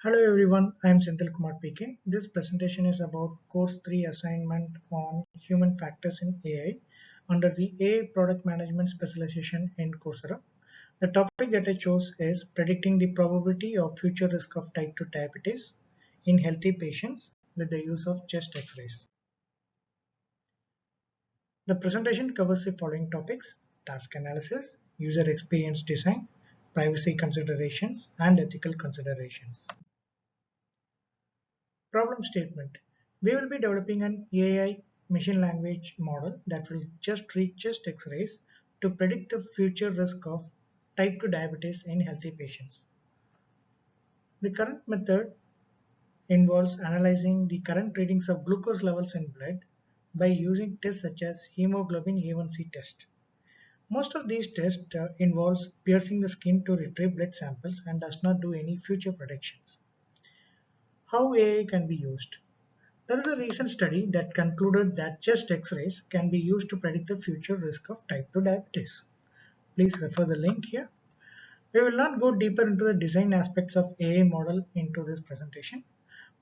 Hello everyone, I am Senthil Kumar PK. This presentation is about Course 3 assignment on human factors in AI under the AI Product Management Specialization in Coursera. The topic that I chose is predicting the probability of future risk of type 2 diabetes in healthy patients with the use of chest X-rays. The presentation covers the following topics: task analysis, user experience design, privacy considerations, and ethical considerations. Problem statement. We will be developing an AI machine language model that will just read chest X-rays to predict the future risk of type 2 diabetes in healthy patients. The current method involves analyzing the current readings of glucose levels in blood by using tests such as hemoglobin A1C test. Most of these tests involves piercing the skin to retrieve blood samples and does not do any future predictions. How AI can be used? There is a recent study that concluded that chest X-rays can be used to predict the future risk of type 2 diabetes. Please refer the link here. We will not go deeper into the design aspects of AI model into this presentation,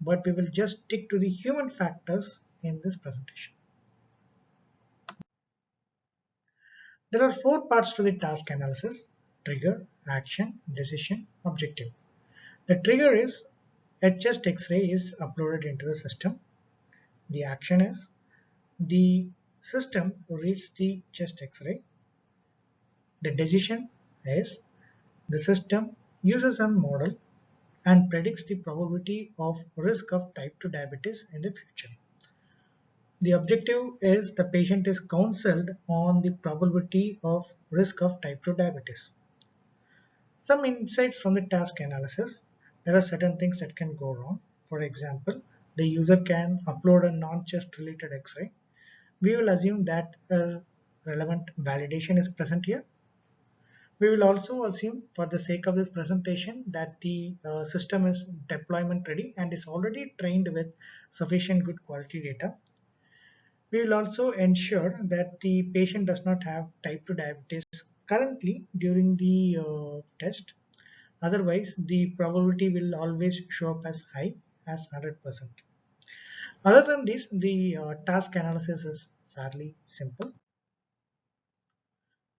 but we will just stick to the human factors in this presentation. There are four parts to the task analysis: trigger, action, decision, objective. The trigger is a chest X-ray is uploaded into the system. The action is the system reads the chest X-ray. The decision is the system uses a model and predicts the probability of risk of type 2 diabetes in the future. The objective is the patient is counseled on the probability of risk of type 2 diabetes. Some insights from the task analysis. There are certain things that can go wrong. For example, the user can upload a non-chest related X-ray. We will assume that a relevant validation is present here. We will also assume, for the sake of this presentation, that the system is deployment ready and is already trained with sufficient good quality data. We will also ensure that the patient does not have type 2 diabetes currently during the test. Otherwise, the probability will always show up as high as 100%. Other than this, the task analysis is fairly simple.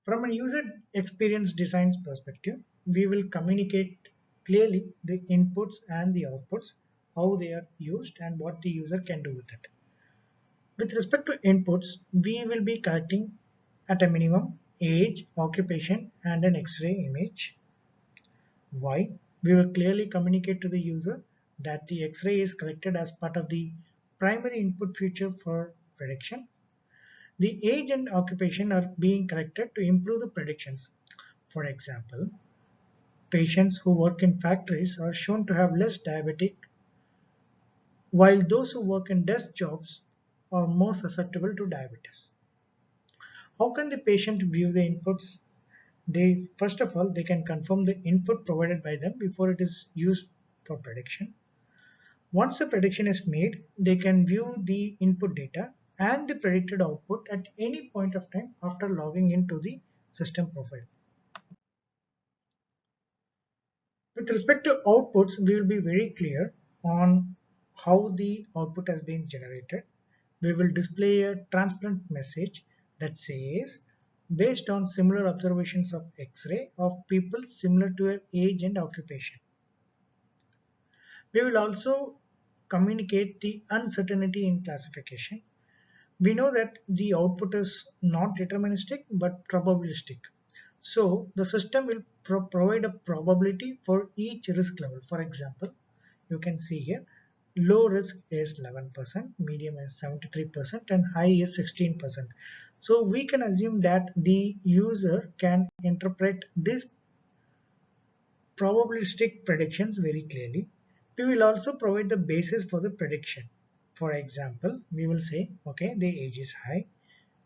From a user experience design perspective, we will communicate clearly the inputs and the outputs, how they are used and what the user can do with it. With respect to inputs, we will be collecting at a minimum age, occupation, and an X-ray image. Why? We will clearly communicate to the user that the X-ray is collected as part of the primary input feature for prediction. The age and occupation are being collected to improve the predictions. For example, patients who work in factories are shown to have less diabetic, while those who work in desk jobs are more susceptible to diabetes. How can the patient view the inputs? They first of all they can confirm the input provided by them before it is used for prediction. Once the prediction is made, they can view the input data and the predicted output at any point of time after logging into the system profile. With respect to outputs, we will be very clear on how the output has been generated. We will display a transparent message that says, based on similar observations of X-ray of people similar to an age and occupation. We will also communicate the uncertainty in classification. We know that the output is not deterministic but probabilistic. So the system will provide a probability for each risk level. For example, you can see here low risk is 11%, medium is 73%, and high is 16%. So we can assume that the user can interpret these probabilistic predictions very clearly. We will also provide the basis for the prediction. For example, we will say, okay, the age is high,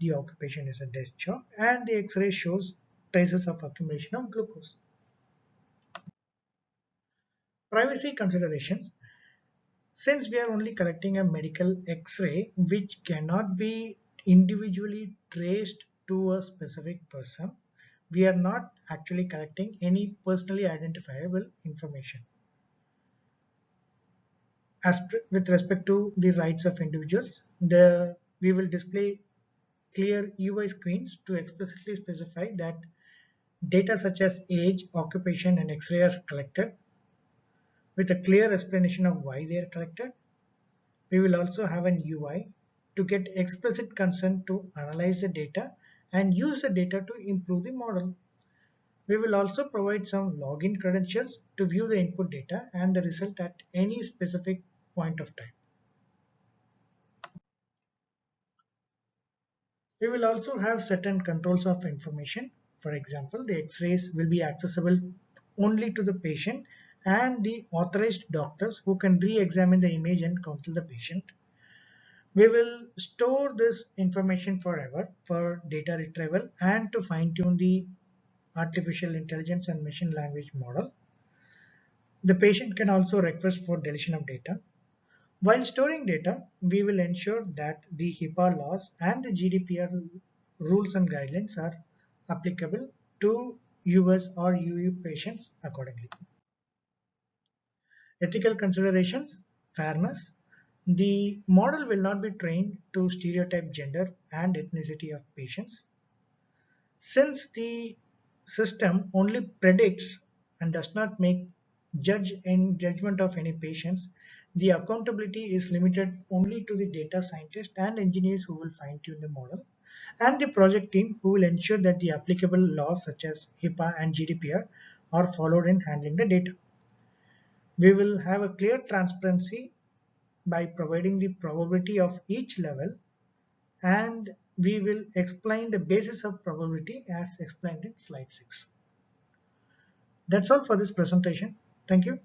the occupation is a desk job, and the X-ray shows traces of accumulation of glucose. Privacy considerations. Since we are only collecting a medical X-ray which cannot be individually traced to a specific person, we are not actually collecting any personally identifiable information. with respect to the rights of individuals, we will display clear UI screens to explicitly specify that data such as age, occupation, and X-ray are collected with a clear explanation of why they are collected. We will also have an UI to get explicit consent to analyze the data and use the data to improve the model. We will also provide some login credentials to view the input data and the result at any specific point of time. We will also have certain controls of information. For example, the X-rays will be accessible only to the patient and the authorized doctors who can re-examine the image and counsel the patient. We will store this information forever for data retrieval and to fine-tune the artificial intelligence and machine language model. The patient can also request for deletion of data. While storing data, we will ensure that the HIPAA laws and the GDPR rules and guidelines are applicable to US or EU patients accordingly. Ethical considerations, fairness. The model will not be trained to stereotype gender and ethnicity of patients. Since the system only predicts and does not make judgment of any patients, the accountability is limited only to the data scientists and engineers who will fine-tune the model, and the project team who will ensure that the applicable laws such as HIPAA and GDPR are followed in handling the data. We will have a clear transparency by providing the probability of each level, and we will explain the basis of probability as explained in slide 6. That's all for this presentation. Thank you.